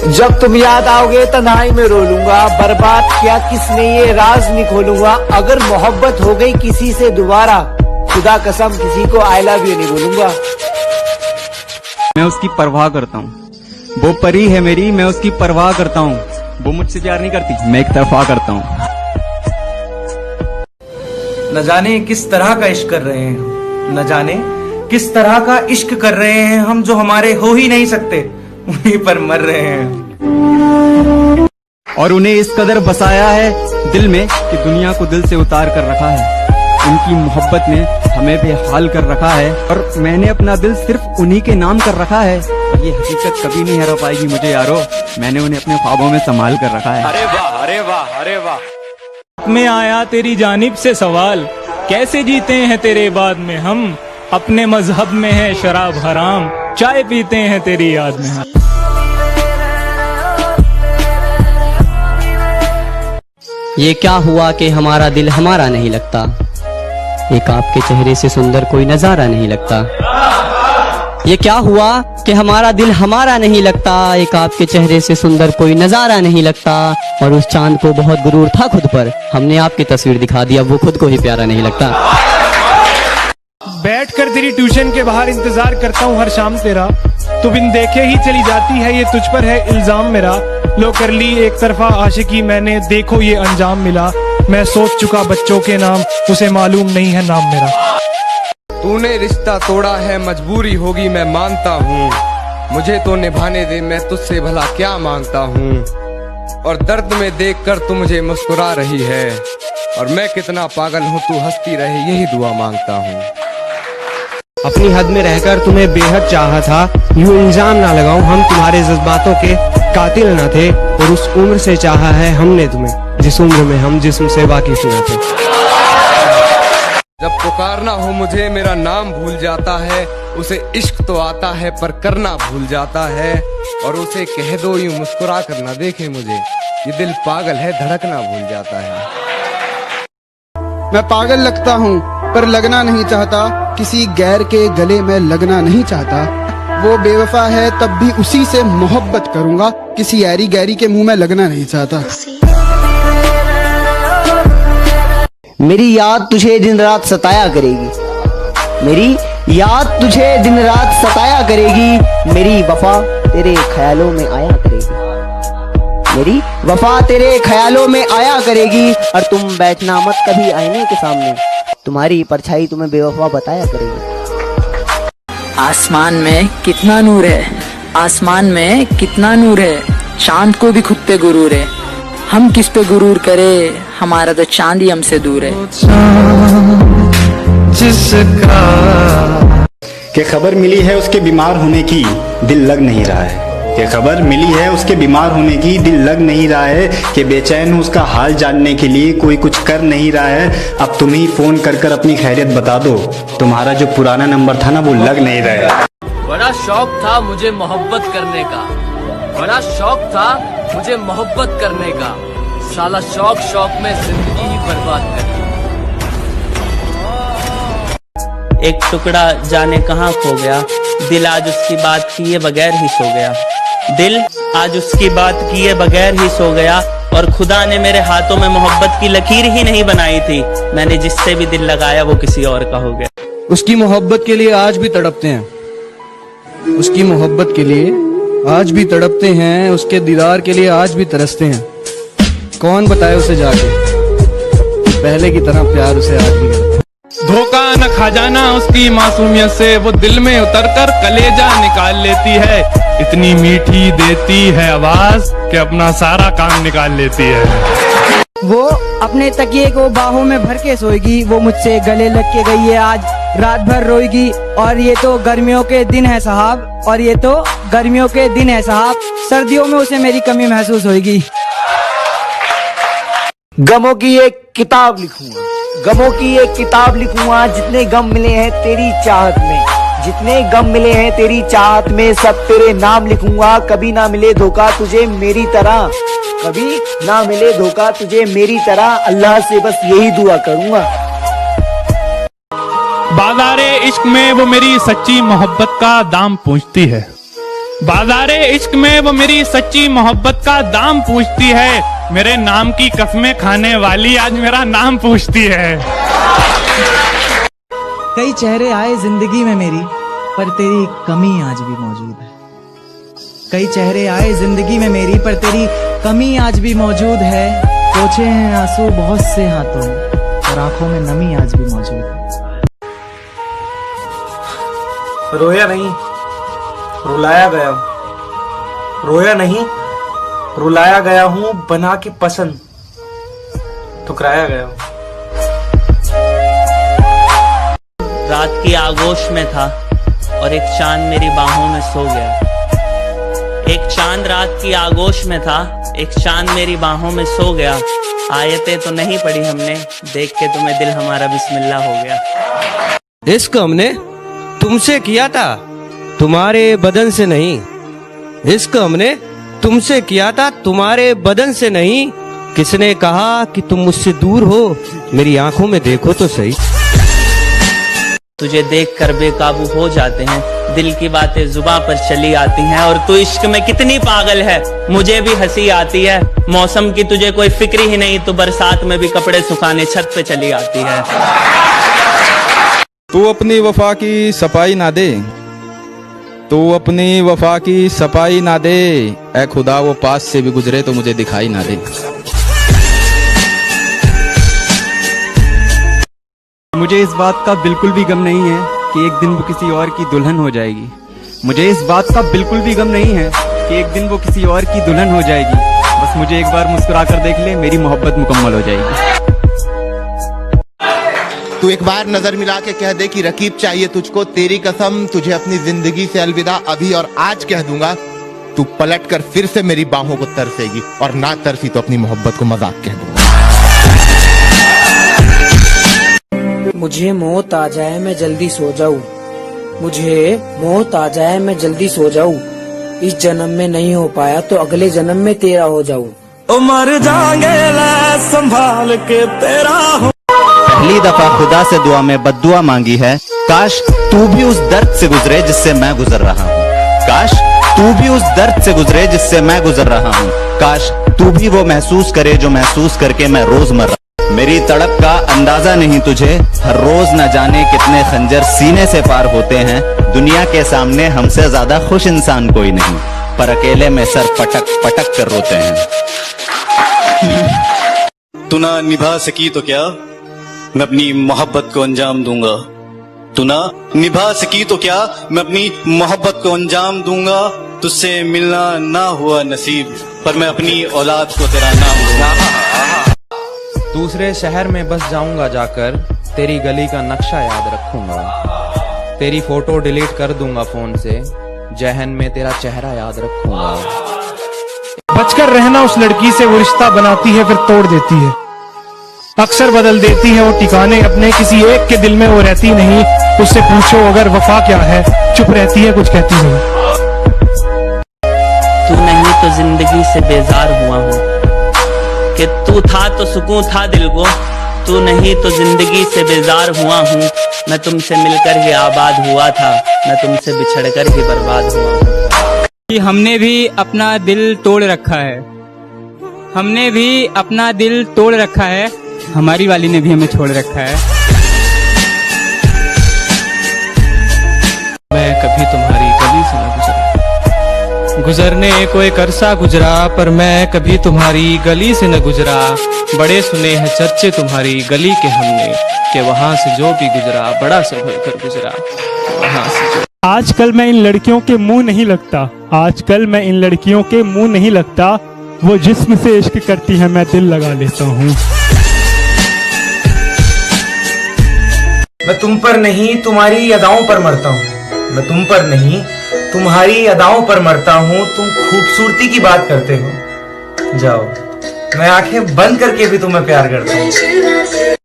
जब तुम याद आओगे तन्हाई में रो लूंगा, बर्बाद क्या किसने ये राज नहीं खोलूंगा। अगर मोहब्बत हो गई किसी से दोबारा, खुदा कसम किसी को आई लव यू नहीं बोलूंगा। मैं उसकी परवाह करता हूँ, वो परी है मेरी, मैं उसकी परवाह करता हूँ। वो मुझसे प्यार नहीं करती, मैं एक तरफा करता हूँ। न जाने किस तरह का इश्क कर रहे हैं हम, न जाने किस तरह का इश्क कर रहे हैं हम, जो हमारे हो ही नहीं सकते उन्हीं पर मर रहे हैं। और उन्हें इस कदर बसाया है दिल में कि दुनिया को दिल से उतार कर रखा है। उनकी मोहब्बत ने हमें बेहाल कर रखा है और मैंने अपना दिल सिर्फ उन्हीं के नाम कर रखा है। ये हकीकत कभी नहीं हरा पाएगी मुझे यारो, मैंने उन्हें अपने ख्वाबों में संभाल कर रखा है। अरे वाह, अरे वाह, अरे वाह। में आया तेरी जानिब से सवाल, कैसे जीते हैं तेरे बाद में हम, अपने मजहब में है शराब हराम, चाय पीते हैं तेरी याद में हम। ये क्या हुआ कि हमारा दिल हमारा नहीं लगता, एक आपके चेहरे से सुंदर कोई नजारा नहीं लगता। ये क्या हुआ कि हमारा दिल हमारा नहीं लगता, एक आपके चेहरे से सुंदर कोई नजारा नहीं लगता। और उस चांद को बहुत गुरूर था खुद पर, हमने आपकी तस्वीर दिखा दी, अब वो खुद को ही प्यारा नहीं लगता। बैठकर तेरी ट्यूशन के बाहर इंतजार करता हूँ हर शाम तेरा, तू बिन देखे ही चली जाती है, ये तुझ पर है इल्जाम मेरा। लो कर ली एक तरफा आशिकी मैंने, देखो ये अंजाम मिला। मैं सोच चुका बच्चों के नाम, उसे मालूम नहीं है नाम मेरा। तूने रिश्ता तोड़ा है मजबूरी होगी मैं मानता हूँ, मुझे तो निभाने दे मैं तुझसे भला क्या मांगता हूँ। और दर्द में देखकर तू मुझे मुस्कुरा रही है, और मैं कितना पागल हूँ तू हंसती रहे यही दुआ मांगता हूँ। अपनी हद में रहकर तुम्हें बेहद चाहा था, यूं इल्जाम ना लगाऊं हम तुम्हारे जज्बातों के कातिल न थे। और उस उम्र से चाहा है हमने तुम्हें, जिस उम्र में हम जिस्म से वाकिफ न थे। जब पुकारना हो मुझे मेरा नाम भूल जाता है, उसे इश्क तो आता है पर करना भूल जाता है। और उसे कह दो यूं मुस्कुरा कर ना देखे मुझे, ये दिल पागल है धड़कना भूल जाता है। मैं पागल लगता हूँ पर लगना नहीं चाहता, किसी गैर के गले में लगना नहीं चाहता। वो बेवफा है तब भी उसी से मोहब्बत करूंगा, किसी ऐरी गैरी के मुंह में लगना नहीं चाहता। मेरी याद तुझे दिन रात सताया करेगी, मेरी याद तुझे दिन रात सताया करेगी। मेरी वफा तेरे ख्यालों में आया करेगी, मेरी वफा तेरे ख्यालों में आया करेगी। और तुम बैठना मत कभी आईने के सामने, तुम्हारी परछाई तुम्हें बेवफा बताया करेगी। आसमान में कितना नूर है, आसमान में कितना नूर है, चांद को भी खुद पे गुरूर है। हम किस पे गुरूर करे, हमारा तो चांद ही हमसे दूर है। जिसका के खबर मिली है उसके बीमार होने की, दिल लग नहीं रहा है। ये खबर मिली है उसके बीमार होने की, दिल लग नहीं रहा है। कि बेचैन हूँ उसका हाल जानने के लिए, कोई कुछ कर नहीं रहा है। अब तुम ही फोन कर कर अपनी खैरियत बता दो, तुम्हारा जो पुराना नंबर था ना वो लग नहीं रहा है। बड़ा शौक था मुझे मोहब्बत करने का, बड़ा शौक था मुझे मोहब्बत करने का, साला शौक शौक में जिंदगी ही बर्बाद कर दी। एक टुकड़ा जाने कहाँ खो गया, दिल आज उसकी बात किए बगैर ही सो गया। दिल आज उसकी बात किए बगैर ही सो गया। और खुदा ने मेरे हाथों में मोहब्बत की लकीर ही नहीं बनाई थी, मैंने जिससे भी दिल लगाया वो किसी और का हो गया। उसकी मोहब्बत के लिए आज भी तड़पते हैं, उसकी मोहब्बत के लिए आज भी तड़पते हैं, उसके दीदार के लिए आज भी तरसते हैं। कौन बताए उसे जाके, पहले की तरह प्यार उसे आज भी करते। धोखा न खा जाना उसकी मासूमियत से, वो दिल में उतरकर कलेजा निकाल लेती है। इतनी मीठी देती है आवाज कि अपना सारा काम निकाल लेती है। वो अपने तकिए को बाहों में भर के सोएगी, वो मुझसे गले लग के गई है आज रात भर रोएगी। और ये तो गर्मियों के दिन है साहब, और ये तो गर्मियों के दिन है साहब, सर्दियों में उसे मेरी कमी महसूस होगी। गमों की एक किताब लिखूंगा, गमों की एक किताब लिखूंगा, जितने गम मिले हैं तेरी चाहत में, जितने गम मिले हैं तेरी चाहत में, सब तेरे नाम लिखूंगा। कभी ना मिले धोखा तुझे मेरी तरह, कभी ना मिले धोखा तुझे मेरी तरह, अल्लाह से बस यही दुआ करूंगा। बाज़ारे इश्क में वो मेरी सच्ची मोहब्बत का दाम पूछती है, बाजारे इश्क में वो मेरी सच्ची मोहब्बत का दाम पूछती है। मेरे नाम की कसमें खाने वाली आज मेरा नाम पूछती है। कई चेहरे आए जिंदगी में मेरी, पर तेरी कमी आज भी मौजूद है। कई चेहरे आए जिंदगी में मेरी, पर तेरी कमी आज भी मौजूद है। पोछे हैं आंसू बहुत से हाथों में, और आंखों में नमी आज भी मौजूद है। रोया नहीं, रुलाया गया हूं। रोया नहीं, रुलाया गया हूं। बना के पसंद ठुकराया गया हूं। रात की आगोश में था और एक चांद मेरी बाहों में सो गया। एक चांद रात की आगोश में था, एक चांद मेरी बाहों में सो गया। आयतें तो नहीं पढ़ी हमने, देख के तुम्हें दिल हमारा बिस्मिल्लाह हो गया। इश्क हमने तुमसे किया था, तुम्हारे बदन से नहीं। इश्क हमने तुमसे किया था, तुम्हारे बदन से नहीं। किसने कहा कि तुम मुझसे दूर हो, मेरी आंखों में देखो तो सही। तुझे देख कर बेकाबू हो जाते हैं, दिल की बातें जुबां पर चली आती हैं। और तू इश्क में कितनी पागल है, मुझे भी हंसी आती है। मौसम की तुझे कोई फिक्र ही नहीं, तो बरसात में भी कपड़े सुखाने छत पे चली आती है। तू अपनी वफा की सफाई ना दे, तू अपनी वफा की सफाई ना दे। ऐ खुदा वो पास से भी गुजरे तो मुझे दिखाई ना दे। मुझे इस बात का बिल्कुल भी गम नहीं है कि एक दिन वो किसी और की दुल्हन हो जाएगी। मुझे इस बात का बिल्कुल भी गम नहीं है कि एक दिन वो किसी और की दुल्हन हो जाएगी। बस मुझे एक बार मुस्कुरा कर देख ले, मेरी मोहब्बत मुकम्मल हो जाएगी। तू एक बार नजर मिला के कह दे कि रकीब चाहिए तुझको, तेरी कसम तुझे अपनी जिंदगी से अलविदा अभी और आज कह दूंगा। तू पलट कर फिर से मेरी बाहों को तरसेगी, और ना तरसी तो अपनी मोहब्बत को मजाक कह दूंगा। मुझे मौत आ जाए मैं जल्दी सो जाऊं, मुझे मौत आ जाए मैं जल्दी सो जाऊं। इस जन्म में नहीं हो पाया तो अगले जन्म में तेरा हो जाऊं। ओ मर जाएंगे ला संभाल के तेरा हो। पहली दफा खुदा से दुआ में बद्दुआ मांगी है, काश तू भी उस दर्द से गुजरे जिससे मैं गुजर रहा हूँ। काश तू भी उस दर्द से गुजरे जिससे मैं गुजर रहा हूँ। काश तू भी वो महसूस करे जो महसूस करके मैं रोज मर रहा हूँ। मेरी तड़प का अंदाजा नहीं तुझे, हर रोज न जाने कितने खंजर सीने से पार होते हैं। दुनिया के सामने हमसे ज्यादा खुश इंसान कोई नहीं, पर अकेले में सर पटक पटक कर रोते हैं। तू ना निभा सकी तो क्या, मैं अपनी मोहब्बत को अंजाम दूंगा। तू ना निभा सकी तो क्या, मैं अपनी मोहब्बत को अंजाम दूंगा। तुझसे मिलना ना हुआ नसीब, पर मैं अपनी औलाद को तेरा नाम दूंगा। दूसरे शहर में बस जाऊंगा जाकर, तेरी गली का नक्शा याद रखूंगा। तेरी फोटो डिलीट कर दूंगा फोन से, जहन में तेरा चेहरा याद रखूंगा। बचकर रहना उस लड़की से, वो रिश्ता बनाती है फिर तोड़ देती है। अक्सर बदल देती है वो ठिकाने अपने, किसी एक के दिल में वो रहती नहीं। उससे पूछो अगर वफा क्या है, चुप रहती है कुछ कहती नहीं। तू नहीं तो जिंदगी से बेजार हुआ हूँ, कि तू था तो सुकून था दिल को। तू नहीं तो जिंदगी से बेजार हुआ हूँ। मैं तुमसे मिलकर ही आबाद हुआ था, मैं तुमसे बिछड़कर ही बर्बाद हुआ हूँ। कि हमने भी अपना दिल तोड़ रखा है, हमने भी अपना दिल तोड़ रखा है, हमारी वाली ने भी हमें छोड़ रखा है। मैं कभी तुम्हारी गली से न गुजरा, गुजरने को एक अरसा गुजरा, पर मैं कभी तुम्हारी गली से न गुजरा। बड़े सुने हैं चर्चे तुम्हारी गली के हमने, कि वहां से जो भी गुजरा बड़ा संभल कर गुजरा। वहां से जो आजकल मैं इन लड़कियों के मुंह नहीं लगता, आजकल मैं इन लड़कियों के मुंह नहीं लगता। वो जिस्म से इश्क करती है, मैं दिल लगा लेता हूँ। मैं तुम पर नहीं तुम्हारी अदाओं पर मरता हूँ। मैं तुम पर नहीं तुम्हारी अदाओं पर मरता हूँ। तुम खूबसूरती की बात करते हो, जाओ मैं आंखें बंद करके भी तुम्हें प्यार करता हूँ।